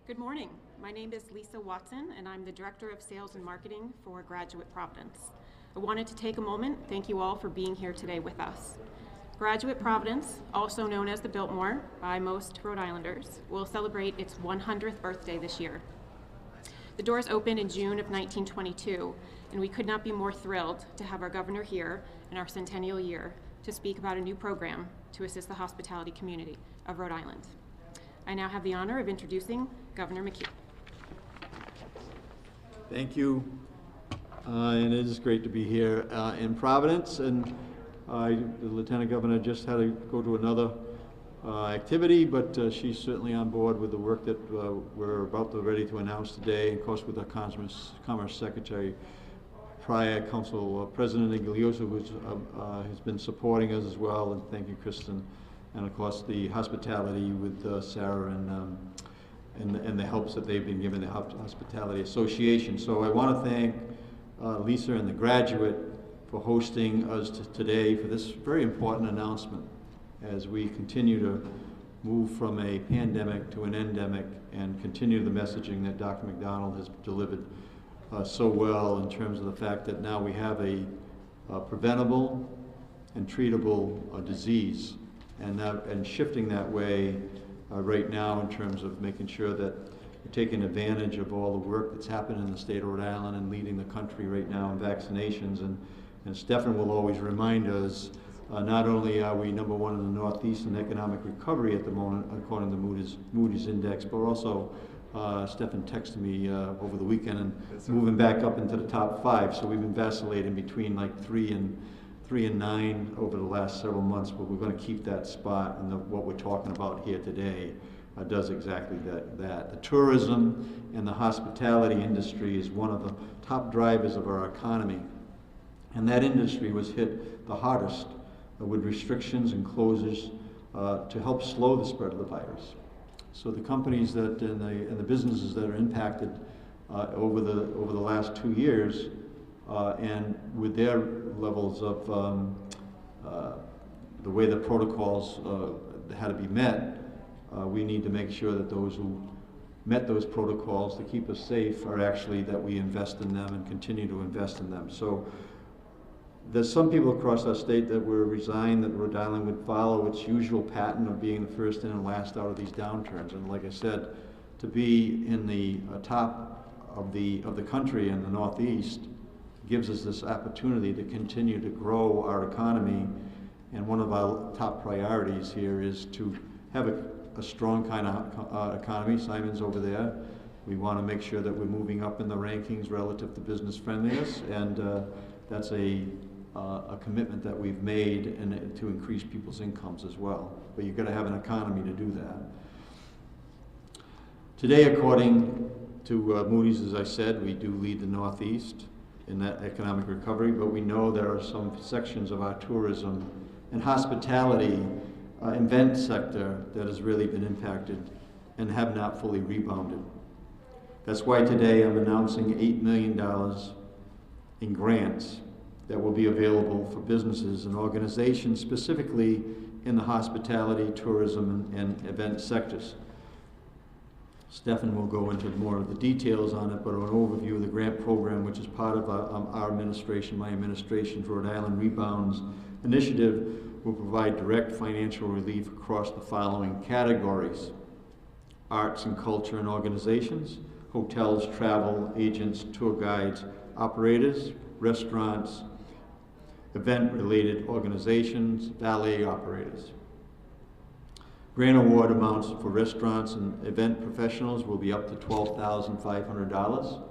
Good morning. My name is Lisa Watson, and I'm the Director of Sales and Marketing for Graduate Providence. I wanted to take a moment, thank you all for being here today with us. Graduate Providence, also known as the Biltmore by most Rhode Islanders, will celebrate its 100th birthday this year. The doors opened in June of 1922, and we could not be more thrilled to have our governor here in our centennial year to speak about a new program to assist the hospitality community of Rhode Island. I now have the honor of introducing Governor McKee. Thank you, and it is great to be here in Providence. And the Lieutenant Governor just had to go to another activity, but she's certainly on board with the work that we're ready to announce today. Of course, with our Commerce Secretary, prior Council President Iglioso, who has been supporting us as well, and thank you, Kristen. And of course, the hospitality with Sarah and the helps that they've been given the Hospitality Association. So I want to thank Lisa and the Graduate for hosting us today for this very important announcement as we continue to move from a pandemic to an endemic and continue the messaging that Dr. McDonald has delivered so well in terms of the fact that now we have a preventable and treatable disease. And shifting that way right now in terms of making sure that we're taking advantage of all the work that's happened in the state of Rhode Island and leading the country right now in vaccinations. And Stefan will always remind us, not only are we #1 in the Northeast in economic recovery at the moment, according to Moody's Index, but also Stefan texted me over the weekend and moving back up into the top 5. So we've been vacillating between like 3 and 9 over the last several months, but we're going to keep that spot, and what we're talking about here today does exactly that. The tourism and the hospitality industry is one of the top drivers of our economy, and that industry was hit the hardest with restrictions and closures to help slow the spread of the virus. So the companies that and the businesses that are impacted over the last 2 years, and with their levels of the way the protocols had to be met, we need to make sure that those who met those protocols to keep us safe are actually that we invest in them and continue to invest in them. So there's some people across our state that were resigned that Rhode Island would follow its usual pattern of being the first in and last out of these downturns. And like I said, to be in the top of the country in the Northeast gives us this opportunity to continue to grow our economy. And one of our top priorities here is to have a strong kind of economy. Simon's over there. We want to make sure that we're moving up in the rankings relative to business friendliness, and that's a commitment that we've made, and to increase people's incomes as well. But you've got to have an economy to do that. Today, according to Moody's, as I said, we do lead the Northeast in that economic recovery, but we know there are some sections of our tourism and hospitality event sector that has really been impacted and have not fully rebounded. That's why today I'm announcing $8 million in grants that will be available for businesses and organizations, specifically in the hospitality, tourism, and event sectors. Stefan will go into more of the details on it, but an overview of the grant program, which is part of our administration, my administration's Rhode Island Rebounds Initiative, will provide direct financial relief across the following categories: arts and culture and organizations, hotels, travel agents, tour guides, operators, restaurants, event-related organizations, valet operators. Grant award amounts for restaurants and event professionals will be up to $12,500,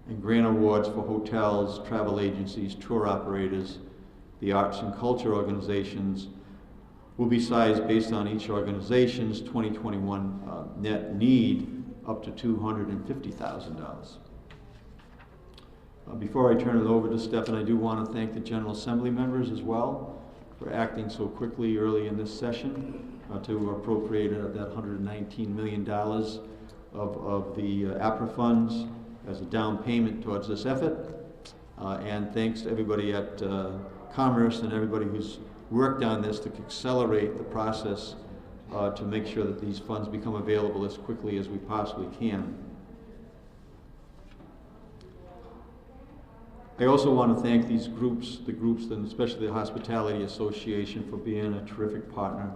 and grant awards for hotels, travel agencies, tour operators, the arts and culture organizations will be sized based on each organization's 2021 net need up to $250,000. Before I turn it over to Stefan, I do want to thank the General Assembly members as well for acting so quickly early in this session to appropriate that $119 million of the APRA funds as a down payment towards this effort. And thanks to everybody at Commerce and everybody who's worked on this to accelerate the process to make sure that these funds become available as quickly as we possibly can. I also want to thank these groups, and especially the Hospitality Association, for being a terrific partner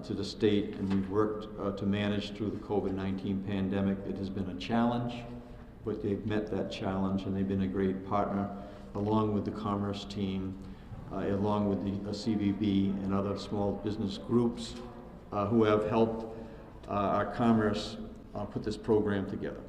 to the state, and we've worked to manage through the COVID-19 pandemic. It has been a challenge, but they've met that challenge, and they've been a great partner, along with the Commerce team, along with the CVB and other small business groups who have helped our Commerce put this program together.